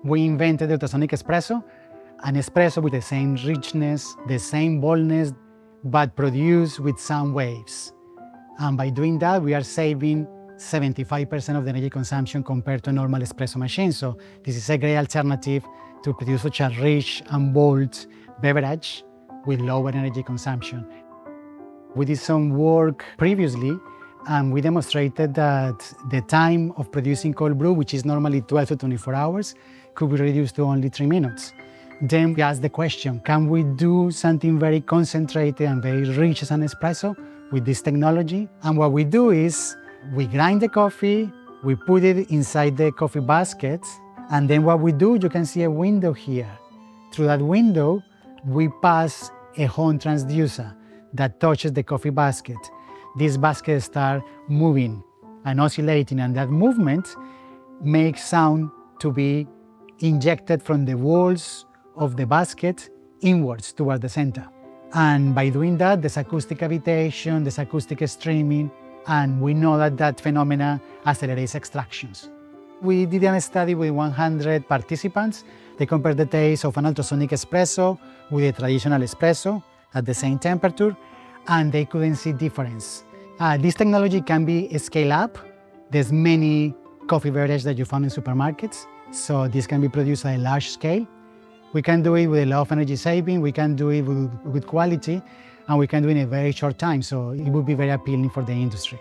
we invented the Ultrasonic Espresso, an espresso with the same richness, the same boldness, but produced with sound waves. And by doing that, we are saving 75% of the energy consumption compared to a normal espresso machine. So this is a great alternative to produce such a rich and bold beverage with lower energy consumption. We did some work previously, and we demonstrated that the time of producing cold brew, which is normally 12 to 24 hours, could be reduced to only 3 minutes. Then we asked the question, can we do something very concentrated and very rich as an espresso with this technology? And what we do is we grind the coffee, we put it inside the coffee basket, and then what we do, you can see a window here. Through that window, we pass a home transducer that touches the coffee basket. This basket starts moving and oscillating, and that movement makes sound to be injected from the walls of the basket inwards toward the center. And by doing that, there's acoustic cavitation, there's acoustic streaming, and we know that that phenomena accelerates extractions. We did a study with 100 participants. They compared the taste of an ultrasonic espresso with a traditional espresso at the same temperature, and they couldn't see difference. This technology can be scaled up. There's many coffee beverages that you find in supermarkets, so this can be produced at a large scale. We can do it with a lot of energy saving, we can do it with good quality, and we can do it in a very short time, so it would be very appealing for the industry.